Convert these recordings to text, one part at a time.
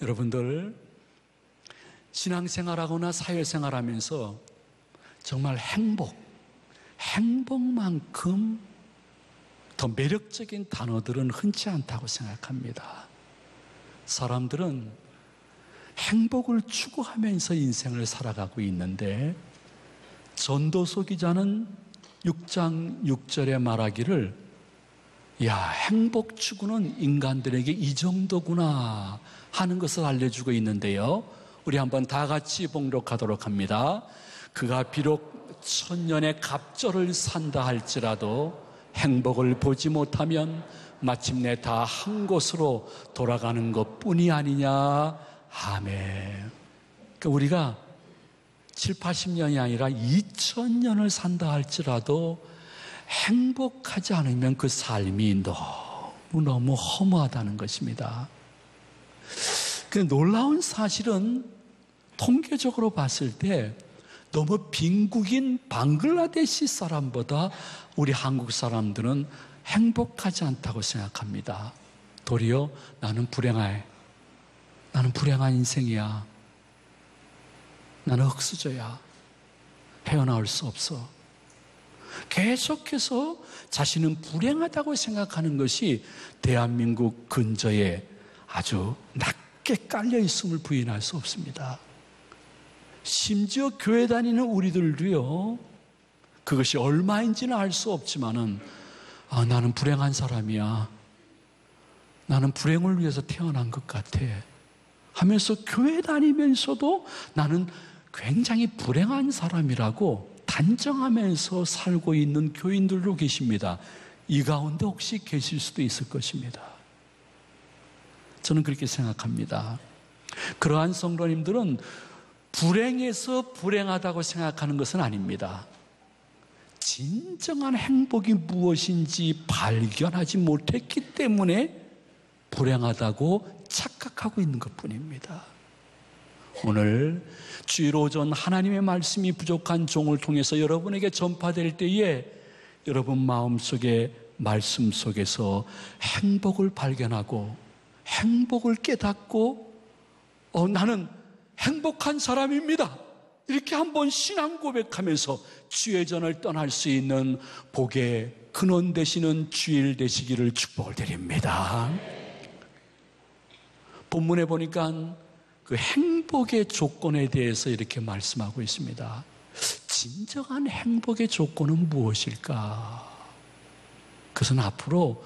여러분들 신앙생활하거나 사회생활하면서 정말 행복만큼 더 매력적인 단어들은 흔치 않다고 생각합니다. 사람들은 행복을 추구하면서 인생을 살아가고 있는데 전도서 기자는 6장 6절에 말하기를 행복 추구는 인간들에게 이 정도구나 하는 것을 알려주고 있는데요. 우리 한번 다 같이 봉독하도록 합니다. 그가 비록 천년의 갑절을 산다 할지라도 행복을 보지 못하면 마침내 다 한 곳으로 돌아가는 것뿐이 아니냐. 아멘. 그러니까 우리가 7, 80년이 아니라 2000년을 산다 할지라도 행복하지 않으면 그 삶이 너무 허무하다는 것입니다. 그 놀라운 사실은 통계적으로 봤을 때 너무 빈국인 방글라데시 사람보다 우리 한국 사람들은 행복하지 않다고 생각합니다. 도리어 나는 불행한 인생이야. 나는 흙수저야. 헤어나올 수 없어. 계속해서 자신은 불행하다고 생각하는 것이 대한민국 근저에 아주 낮게 깔려 있음을 부인할 수 없습니다. 심지어 교회 다니는 우리들도요, 그것이 얼마인지는 알 수 없지만은 나는 불행한 사람이야. 나는 불행을 위해서 태어난 것 같아 하면서 교회 다니면서도 나는 굉장히 불행한 사람이라고 단정하면서 살고 있는 교인들도 계십니다. 이 가운데 혹시 계실 수도 있을 것입니다. 저는 그렇게 생각합니다. 그러한 성도님들은 불행해서 불행하다고 생각하는 것은 아닙니다. 진정한 행복이 무엇인지 발견하지 못했기 때문에 불행하다고 착각하고 있는 것뿐입니다. 오늘 주일 오전 하나님의 말씀이 부족한 종을 통해서 여러분에게 전파될 때에 여러분 마음속에 말씀 속에서 행복을 발견하고 행복을 깨닫고 나는 행복한 사람입니다. 이렇게 한번 신앙 고백하면서 주의 전을 떠날 수 있는 복의 근원 되시는 주일 되시기를 축복을 드립니다. 본문에 보니까 그 행복의 조건에 대해서 이렇게 말씀하고 있습니다. 진정한 행복의 조건은 무엇일까? 그것은 앞으로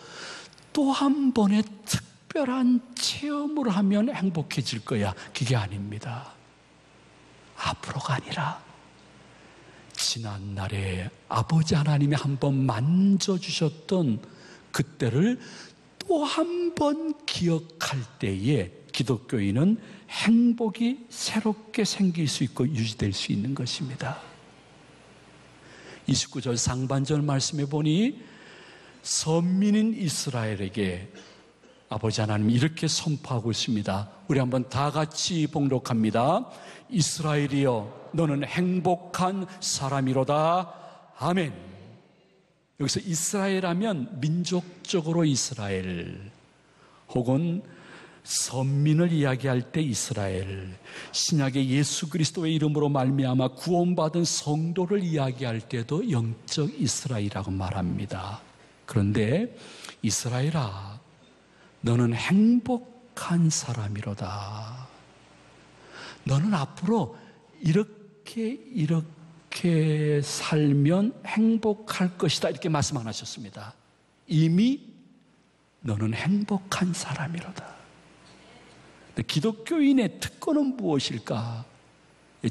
또 한 번의 특별한 체험을 하면 행복해질 거야. 그게 아닙니다. 앞으로가 아니라 지난날에 아버지 하나님이 한번 만져주셨던 그때를 또 한 번 기억할 때에 기독교인은 행복이 새롭게 생길 수 있고 유지될 수 있는 것입니다. 29절 상반절 말씀해 보니 선민인 이스라엘에게 아버지 하나님이 이렇게 선포하고 있습니다. 우리 한번 다 같이 봉독합니다. 이스라엘이여 너는 행복한 사람이로다. 아멘. 여기서 이스라엘 하면 민족적으로 이스라엘 혹은 선민을 이야기할 때 이스라엘, 신약의 예수 그리스도의 이름으로 말미암아 구원받은 성도를 이야기할 때도 영적 이스라엘이라고 말합니다. 그런데 이스라엘아 너는 행복한 사람이로다. 너는 앞으로 이렇게 살면 행복할 것이다. 이렇게 말씀 안 하셨습니다. 이미 너는 행복한 사람이로다. 기독교인의 특권은 무엇일까?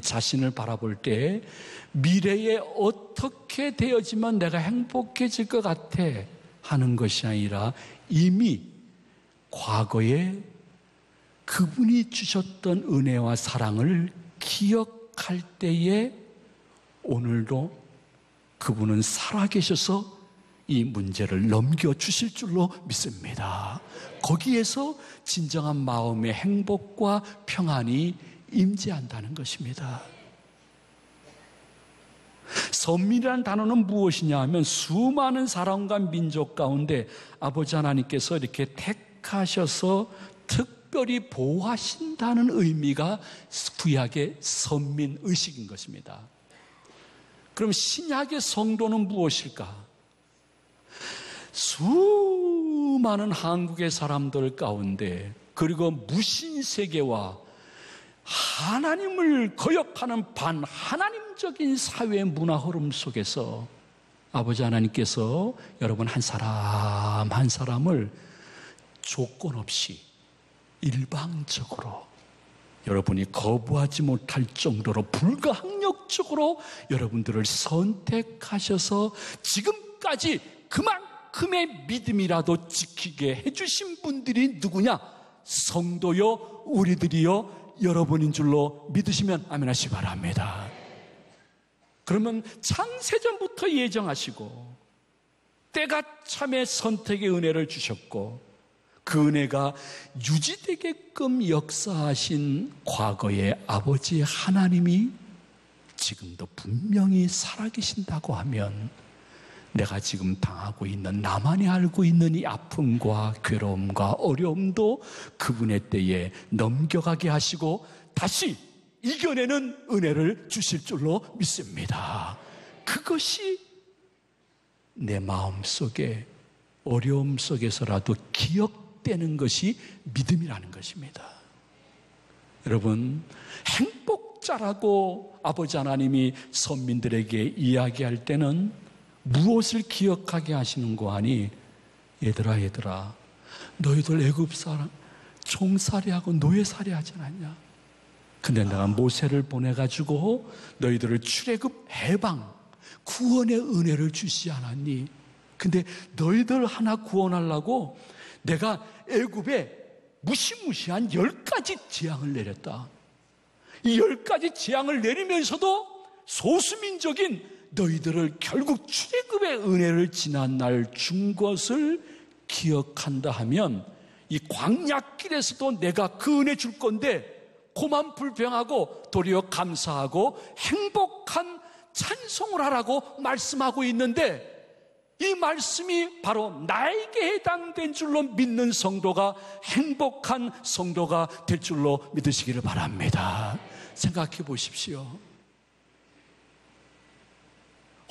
자신을 바라볼 때 미래에 어떻게 되어지면 내가 행복해질 것 같아 하는 것이 아니라 이미 과거에 그분이 주셨던 은혜와 사랑을 기억할 때에 오늘도 그분은 살아계셔서 이 문제를 넘겨주실 줄로 믿습니다. 거기에서 진정한 마음의 행복과 평안이 임재한다는 것입니다. 선민이라는 단어는 무엇이냐 하면 수많은 사람과 민족 가운데 아버지 하나님께서 이렇게 택하셔서 특별히 보호하신다는 의미가 구약의 선민의식인 것입니다. 그럼 신약의 성도는 무엇일까? 수많은 한국의 사람들 가운데, 그리고 무신세계와 하나님을 거역하는 반하나님적인 사회 문화 흐름 속에서 아버지 하나님께서 여러분 한 사람 한 사람을 조건 없이 일방적으로 여러분이 거부하지 못할 정도로 불가항력적으로 여러분들을 선택하셔서 지금까지 그만큼의 믿음이라도 지키게 해주신 분들이 누구냐? 성도요, 우리들이요, 여러분인 줄로 믿으시면 아멘 하시기 바랍니다. 그러면 창세전부터 예정하시고 때가 참에 선택의 은혜를 주셨고 그 은혜가 유지되게끔 역사하신 과거의 아버지 하나님이 지금도 분명히 살아계신다고 하면 내가 지금 당하고 있는, 나만이 알고 있는 이 아픔과 괴로움과 어려움도 그분의 때에 넘겨가게 하시고 다시 이겨내는 은혜를 주실 줄로 믿습니다. 그것이 내 마음속에 어려움 속에서라도 기억되는 것이 믿음이라는 것입니다. 여러분, 행복자라고 아버지 하나님이 선민들에게 이야기할 때는 무엇을 기억하게 하시는 거 아니? 얘들아 너희들 애굽 사람 종살이하고 노예살이 하지 않았냐? 근데 내가 모세를 보내가지고 너희들을 출애굽 해방 구원의 은혜를 주시지 않았니? 근데 너희들 하나 구원하려고 내가 애굽에 무시무시한 10가지 재앙을 내렸다. 이 10가지 재앙을 내리면서도 소수민족인 너희들을 결국 출애굽의 은혜를 지난날 준 것을 기억한다 하면 이 광야길에서도 내가 그 은혜 줄 건데 고만 불평하고 도리어 감사하고 행복한 찬송을 하라고 말씀하고 있는데 이 말씀이 바로 나에게 해당된 줄로 믿는 성도가 행복한 성도가 될 줄로 믿으시기를 바랍니다. 생각해 보십시오.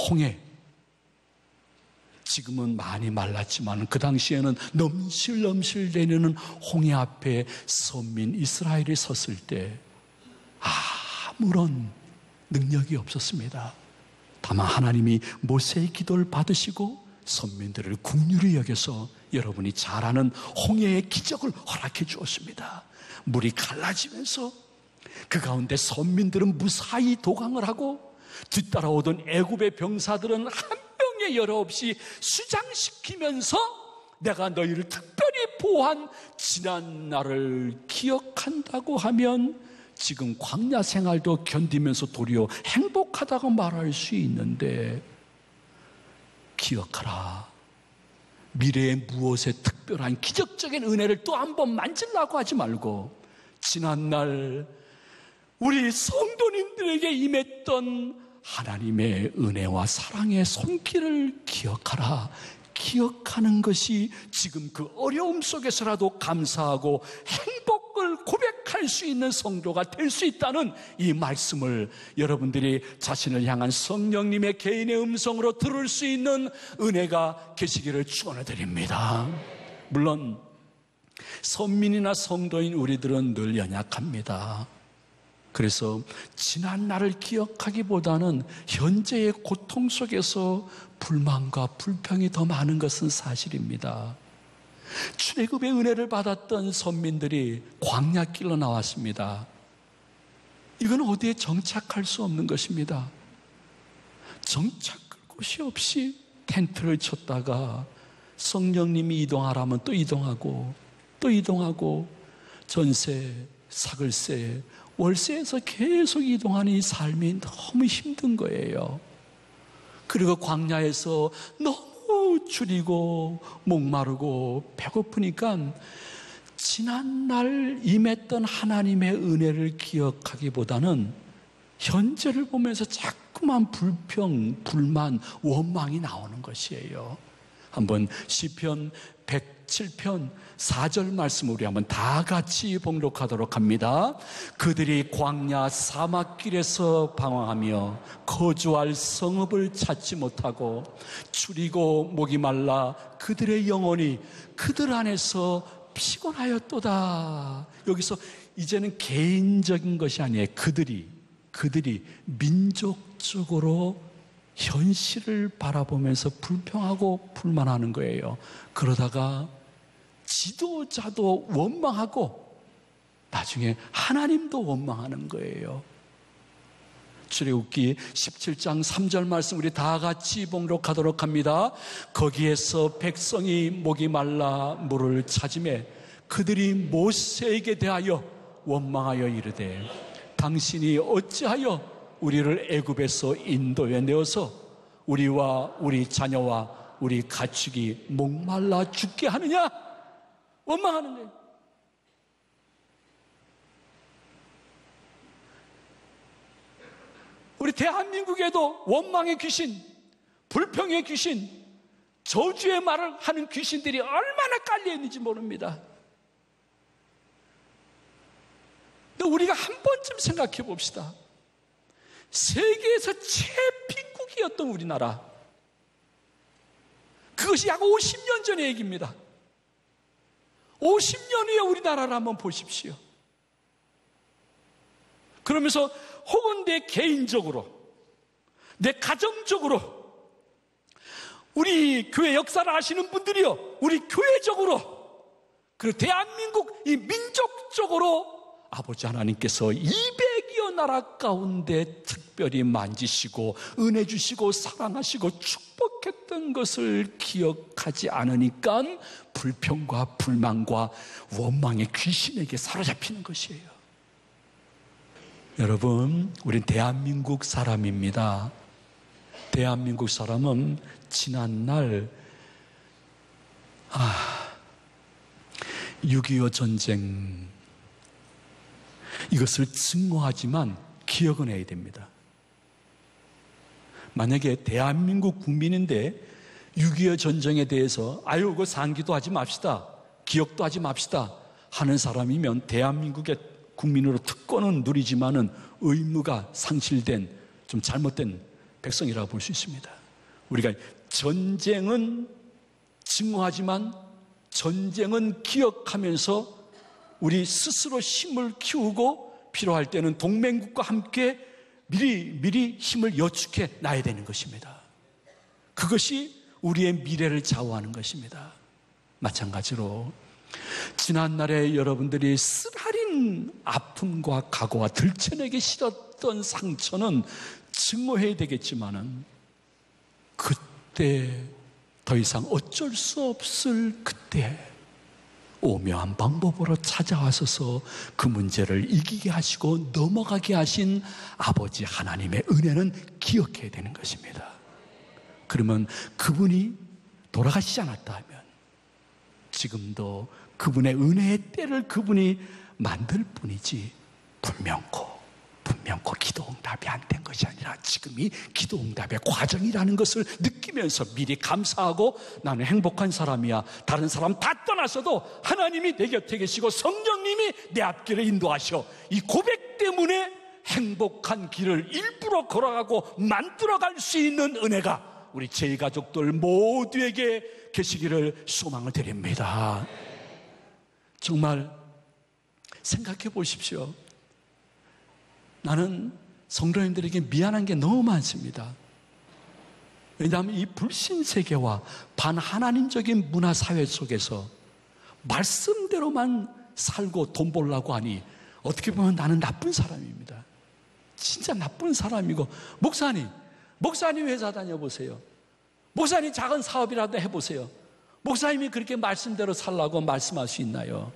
홍해, 지금은 많이 말랐지만 그 당시에는 넘실넘실 내리는 홍해 앞에 선민 이스라엘이 섰을 때 아무런 능력이 없었습니다. 다만 하나님이 모세의 기도를 받으시고 선민들을 긍휼히 여겨서 여러분이 잘 아는 홍해의 기적을 허락해 주었습니다. 물이 갈라지면서 그 가운데 선민들은 무사히 도강을 하고 뒤따라오던 애굽의 병사들은 한 명의 여러 없이 수장시키면서 내가 너희를 특별히 보호한 지난 날을 기억한다고 하면 지금 광야 생활도 견디면서 도리어 행복하다고 말할 수 있는데 기억하라. 미래의 무엇에 특별한 기적적인 은혜를 또 한 번 만지려고 하지 말고 지난날 우리 성도님들에게 임했던 하나님의 은혜와 사랑의 손길을 기억하라. 기억하는 것이 지금 그 어려움 속에서라도 감사하고 행복을 고백할 수 있는 성도가 될 수 있다는 이 말씀을 여러분들이 자신을 향한 성령님의 개인의 음성으로 들을 수 있는 은혜가 계시기를 축원해 드립니다. 물론 선민이나 성도인 우리들은 늘 연약합니다. 그래서 지난 날을 기억하기보다는 현재의 고통 속에서 불만과 불평이 더 많은 것은 사실입니다. 출애굽의 은혜를 받았던 선민들이 광야길로 나왔습니다. 이건 어디에 정착할 수 없는 것입니다. 정착할 곳이 없이 텐트를 쳤다가 성령님이 이동하라면 또 이동하고 또 이동하고 전세, 사글세, 월세에서 계속 이동하는 이 삶이 너무 힘든 거예요. 그리고 광야에서 너무 줄이고 목마르고 배고프니까 지난날 임했던 하나님의 은혜를 기억하기보다는 현재를 보면서 자꾸만 불평, 불만, 원망이 나오는 것이에요. 한번 시편 107편 4절 말씀 우리 한번 다 같이 봉독하도록 합니다. 그들이 광야 사막길에서 방황하며 거주할 성읍을 찾지 못하고 추리고 목이 말라 그들의 영혼이 그들 안에서 피곤하였도다. 여기서 이제는 개인적인 것이 아니에요. 그들이 민족적으로 현실을 바라보면서 불평하고 불만하는 거예요. 그러다가 지도자도 원망하고 나중에 하나님도 원망하는 거예요. 출애굽기 17장 3절 말씀 우리 다 같이 봉독하도록 합니다. 거기에서 백성이 목이 말라 물을 찾으매 그들이 모세에게 대하여 원망하여 이르되 당신이 어찌하여 우리를 애굽에서 인도해 내어서 우리와 우리 자녀와 우리 가축이 목말라 죽게 하느냐? 원망하는 거예요. 우리 대한민국에도 원망의 귀신, 불평의 귀신, 저주의 말을 하는 귀신들이 얼마나 깔려 있는지 모릅니다. 근데 우리가 한 번쯤 생각해 봅시다. 세계에서 최빈국이었던 우리나라, 그것이 약 50년 전의 얘기입니다. 50년 후에 우리나라를 한번 보십시오. 그러면서 혹은 내 개인적으로, 내 가정적으로, 우리 교회 역사를 아시는 분들이요, 우리 교회적으로, 그리고 대한민국 이 민족적으로 아버지 하나님께서 200여 나라 가운데 특별히 만지시고 은혜 주시고 사랑하시고 축복했던 것을 기억하지 않으니까 불평과 불만과 원망의 귀신에게 사로잡히는 것이에요. 여러분, 우린 대한민국 사람입니다. 대한민국 사람은 지난날 6.25 전쟁 이것을 증오하지만 기억은 해야 됩니다. 만약에 대한민국 국민인데 6.25 전쟁에 대해서 그거 상기도 하지 맙시다, 기억도 하지 맙시다 하는 사람이면 대한민국의 국민으로 특권은 누리지만은 의무가 상실된 좀 잘못된 백성이라고 볼 수 있습니다. 우리가 전쟁은 증오하지만 전쟁은 기억하면서 우리 스스로 힘을 키우고 필요할 때는 동맹국과 함께 미리 힘을 여축해 놔야 되는 것입니다. 그것이 우리의 미래를 좌우하는 것입니다. 마찬가지로 지난날에 여러분들이 쓰라린 아픔과 각오와 들쳐내기 싫었던 상처는 증오해야 되겠지만은 그때 더 이상 어쩔 수 없을 그때 오묘한 방법으로 찾아와서서 그 문제를 이기게 하시고 넘어가게 하신 아버지 하나님의 은혜는 기억해야 되는 것입니다. 그러면 그분이 돌아가시지 않았다 하면 지금도 그분의 은혜의 때를 그분이 만들 뿐이지 분명코 기도응답이 안 된 것이 아니라 지금이 기도응답의 과정이라는 것을 느끼면서 미리 감사하고 나는 행복한 사람이야, 다른 사람 다 떠나서도 하나님이 내 곁에 계시고 성령님이 내 앞길을 인도하셔, 이 고백 때문에 행복한 길을 일부러 걸어가고 만들어갈 수 있는 은혜가 우리 제2가족들 모두에게 계시기를 소망을 드립니다. 정말 생각해 보십시오. 나는 성도님들에게 미안한 게 너무 많습니다. 왜냐하면 이 불신세계와 반하나님적인 문화사회 속에서 말씀대로만 살고 돈 벌려고 하니 어떻게 보면 나는 나쁜 사람입니다. 진짜 나쁜 사람이고, 목사님 회사 다녀보세요. 목사님 작은 사업이라도 해보세요. 목사님이 그렇게 말씀대로 살라고 말씀할 수 있나요?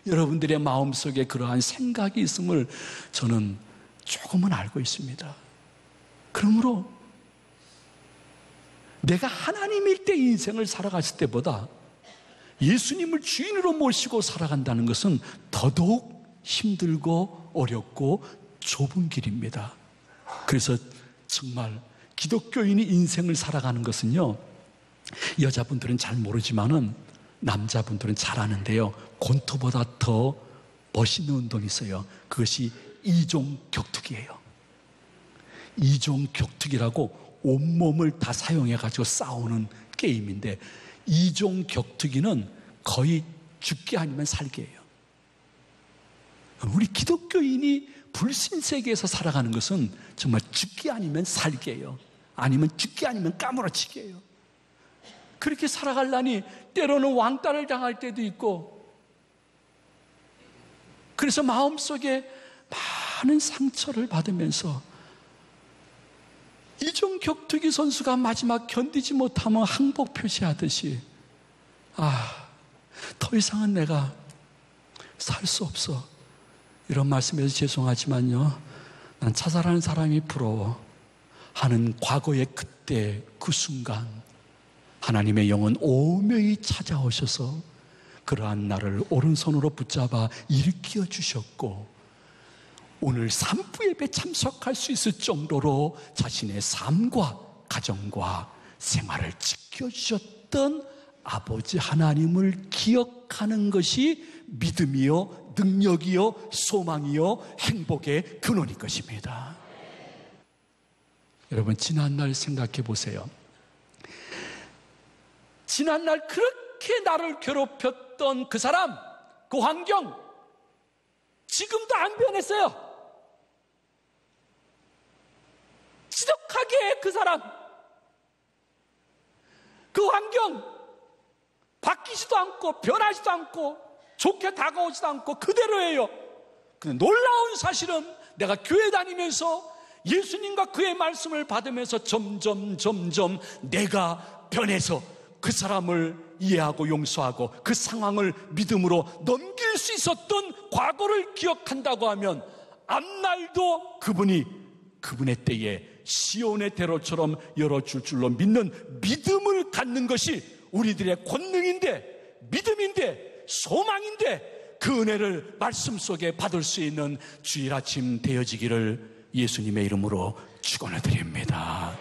여러분들의 마음속에 그러한 생각이 있음을 저는 조금은 알고 있습니다. 그러므로 내가 하나님일 때 인생을 살아갔을 때보다 예수님을 주인으로 모시고 살아간다는 것은 더더욱 힘들고 어렵고 좁은 길입니다. 그래서 정말 기독교인이 인생을 살아가는 것은요, 여자분들은 잘 모르지만은 남자분들은 잘 아는데요, 권투보다 더 멋있는 운동이 있어요. 그것이 이종 격투기예요. 이종 격투기라고 온몸을 다 사용해가지고 싸우는 게임인데, 이종 격투기는 거의 죽기 아니면 살기예요. 우리 기독교인이 불신세계에서 살아가는 것은 정말 죽기 아니면 살기예요. 아니면 죽기 아니면 까무러치기예요. 그렇게 살아가려니 때로는 왕따를 당할 때도 있고, 그래서 마음속에 많은 상처를 받으면서 이종 격투기 선수가 마지막 견디지 못하면 항복 표시하듯이, 더 이상은 내가 살 수 없어, 이런 말씀에서 죄송하지만요, 난 자살하는 사람이 부러워 하는 과거의 그때 그 순간 하나님의 영은 오묘히 찾아오셔서 그러한 나를 오른손으로 붙잡아 일으켜 주셨고, 오늘 산부 예배 참석할 수 있을 정도로 자신의 삶과 가정과 생활을 지켜주셨던 아버지 하나님을 기억하는 것이 믿음이요, 능력이요, 소망이요, 행복의 근원일 것입니다. 여러분, 지난날 생각해 보세요. 지난날 그렇게 나를 괴롭혔던 그 사람, 그 환경, 지금도 안 변했어요. 지독하게 그 사람, 그 환경 바뀌지도 않고 변하지도 않고 좋게 다가오지도 않고 그대로예요. 근데 놀라운 사실은 내가 교회 다니면서 예수님과 그의 말씀을 받으면서 점점 내가 변해서 그 사람을 이해하고 용서하고 그 상황을 믿음으로 넘길 수 있었던 과거를 기억한다고 하면, 앞날도 그분의 때에 시온의 대로처럼 열어줄 줄로 믿는 믿음을 갖는 것이 우리들의 권능인데, 믿음인데, 소망인데, 그 은혜를 말씀 속에 받을 수 있는 주일 아침 되어지기를 예수님의 이름으로 축원을 드립니다.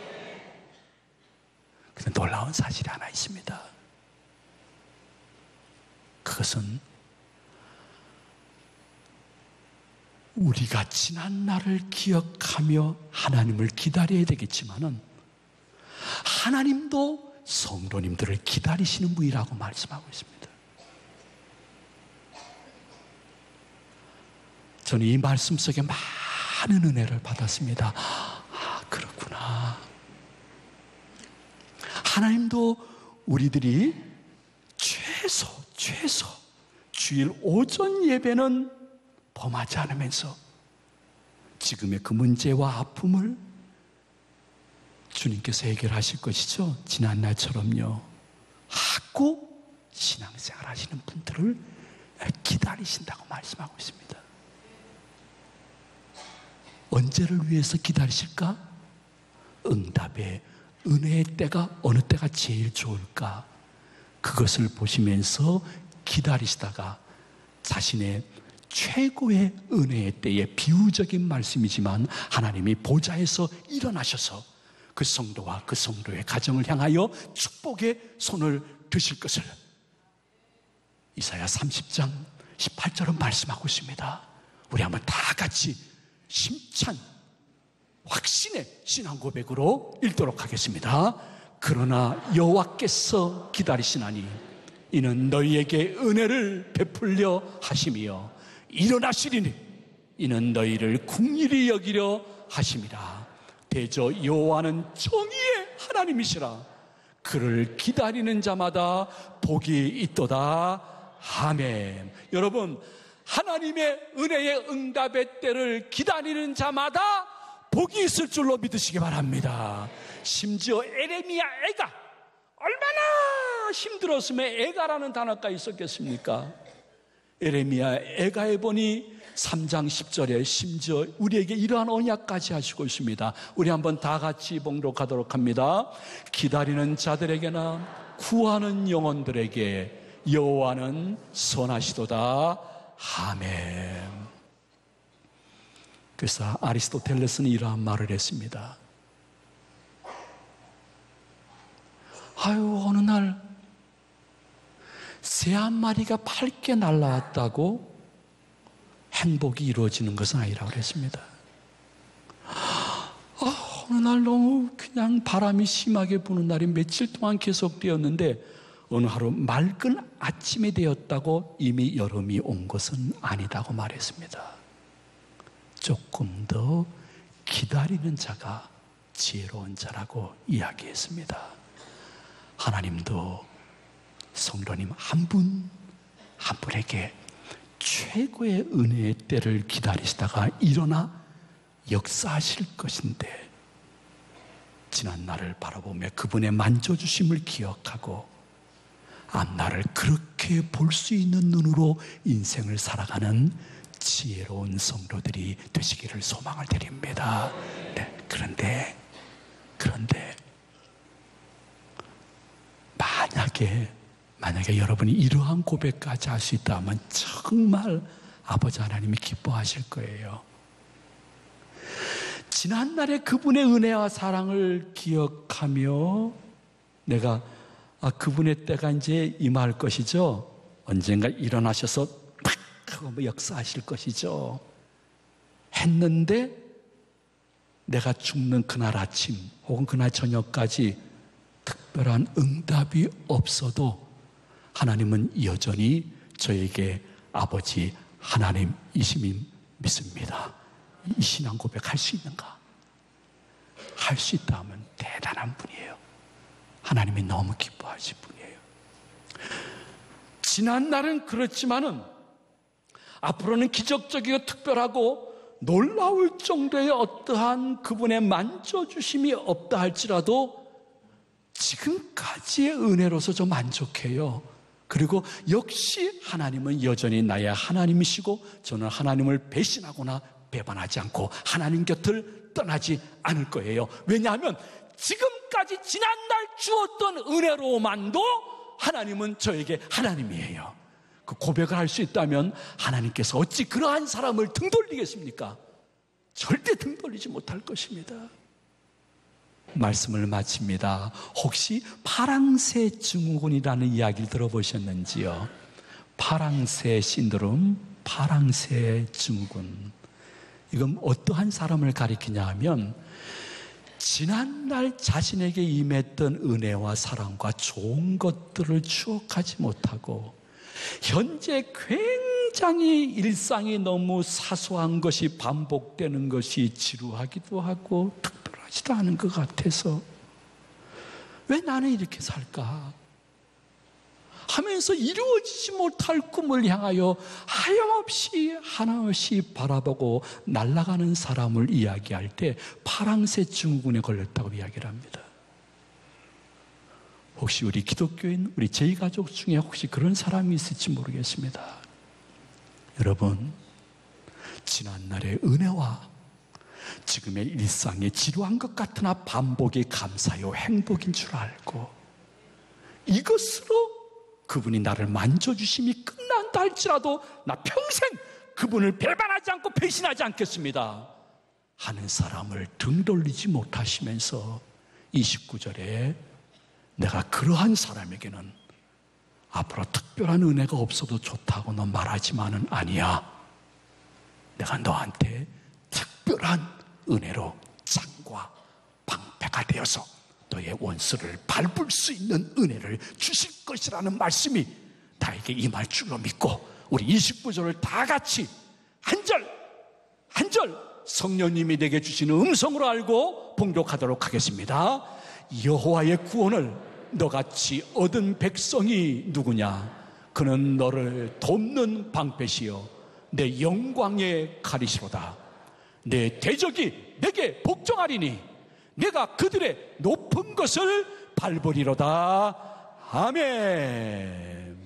근데 놀라운 사실이 하나 있습니다. 그것은 우리가 지난 날을 기억하며 하나님을 기다려야 되겠지만은, 하나님도 성도님들을 기다리시는 분이라고 말씀하고 있습니다. 저는 이 말씀 속에 많은 은혜를 받았습니다. 그렇구나. 하나님도 우리들이 최소 주일 오전 예배는 범하지 않으면서 지금의 그 문제와 아픔을 주님께서 해결하실 것이죠. 지난날처럼요. 하고 신앙생활 하시는 분들을 기다리신다고 말씀하고 있습니다. 언제를 위해서 기다리실까? 응답의 은혜의 때가 어느 때가 제일 좋을까? 그것을 보시면서 기다리시다가 자신의 최고의 은혜의 때에, 비유적인 말씀이지만 하나님이 보좌에서 일어나셔서 그 성도와 그 성도의 가정을 향하여 축복의 손을 드실 것을 이사야 30장 18절은 말씀하고 있습니다. 우리 한번 다 같이 심찬, 확신의 신앙 고백으로 읽도록 하겠습니다. 그러나 여호와께서 기다리시나니 이는 너희에게 은혜를 베풀려 하심이요 일어나시리니 이는 너희를 긍휼히 여기려 하심이라. 대저 여호와는 정의의 하나님이시라. 그를 기다리는 자마다 복이 있도다. 아멘. 여러분, 하나님의 은혜의 응답의 때를 기다리는 자마다 복이 있을 줄로 믿으시기 바랍니다. 심지어 에레미야 애가 얼마나 힘들었으면 애가라는 단어가 있었겠습니까? 에레미야 애가에 보니 3장 10절에 심지어 우리에게 이러한 언약까지 하시고 있습니다. 우리 한번 다 같이 봉독하도록 합니다. 기다리는 자들에게나 구하는 영혼들에게 여호와는 선하시도다. 아멘. 그래서 아리스토텔레스는 이러한 말을 했습니다. 어느 날 새 한 마리가 밝게 날아왔다고 행복이 이루어지는 것은 아니라고 그랬습니다. 어느 날 너무 그냥 바람이 심하게 부는 날이 며칠 동안 계속되었는데 어느 하루 맑은 아침이 되었다고 이미 여름이 온 것은 아니다고 말했습니다. 조금 더 기다리는 자가 지혜로운 자라고 이야기했습니다. 하나님도 성도님 한 분 한 분에게 최고의 은혜의 때를 기다리시다가 일어나 역사하실 것인데 지난 날을 바라보며 그분의 만져주심을 기억하고 앞날을 그렇게 볼 수 있는 눈으로 인생을 살아가는 지혜로운 성도들이 되시기를 소망을 드립니다. 네, 그런데 만약에 여러분이 이러한 고백까지 할 수 있다면 정말 아버지 하나님이 기뻐하실 거예요. 지난날의 그분의 은혜와 사랑을 기억하며 내가 그분의 때가 이제 임할 것이죠. 언젠가 일어나셔서 팍 하고 역사하실 것이죠. 했는데 내가 죽는 그날 아침 혹은 그날 저녁까지 특별한 응답이 없어도 하나님은 여전히 저에게 아버지 하나님이심을 믿습니다. 이 신앙 고백할 수 있는가? 할 수 있다면 대단한 분이에요. 하나님이 너무 기뻐하실 분이에요. 지난 날은 그렇지만은 앞으로는 기적적이고 특별하고 놀라울 정도의 어떠한 그분의 만져주심이 없다 할지라도 지금까지의 은혜로서 좀 만족해요. 그리고 역시 하나님은 여전히 나의 하나님이시고 저는 하나님을 배신하거나 배반하지 않고 하나님 곁을 떠나지 않을 거예요. 왜냐하면 지금까지 지난날 주었던 은혜로만도 하나님은 저에게 하나님이에요. 그 고백을 할 수 있다면 하나님께서 어찌 그러한 사람을 등 돌리겠습니까? 절대 등 돌리지 못할 것입니다. 말씀을 마칩니다. 혹시 파랑새 증후군이라는 이야기를 들어보셨는지요? 파랑새 신드롬, 파랑새 증후군. 이건 어떠한 사람을 가리키냐 하면 지난날 자신에게 임했던 은혜와 사랑과 좋은 것들을 추억하지 못하고 현재 굉장히 일상이 너무 사소한 것이 반복되는 것이 지루하기도 하고 특별하지도 않은 것 같아서 왜 나는 이렇게 살까 하면서 이루어지지 못할 꿈을 향하여 하염없이 하나없이 바라보고 날아가는 사람을 이야기할 때 파랑새 증후군에 걸렸다고 이야기를 합니다. 혹시 우리 기독교인, 우리 제2가족 중에 혹시 그런 사람이 있을지 모르겠습니다. 여러분, 지난날의 은혜와 지금의 일상의 지루한 것 같으나 반복이 감사요 행복인 줄 알고 이것으로 그분이 나를 만져주심이 끝난다 할지라도 나 평생 그분을 배반하지 않고 배신하지 않겠습니다 하는 사람을 등 돌리지 못하시면서 29절에 내가 그러한 사람에게는 앞으로 특별한 은혜가 없어도 좋다고 너 말하지만은 아니야. 내가 너한테 특별한 은혜로 창과 방패가 되어서 너의 원수를 밟을 수 있는 은혜를 주실 것이라는 말씀이 나에게 임할 줄로 믿고 우리 29절을 다 같이 한 절 성령님이 내게 주시는 음성으로 알고 봉독하도록 하겠습니다. 여호와의 구원을 너같이 얻은 백성이 누구냐? 그는 너를 돕는 방패시요 내 영광의 가리시로다. 내 대적이 내게 복종하리니 내가 그들의 높은 것을 밟으리로다. 아멘.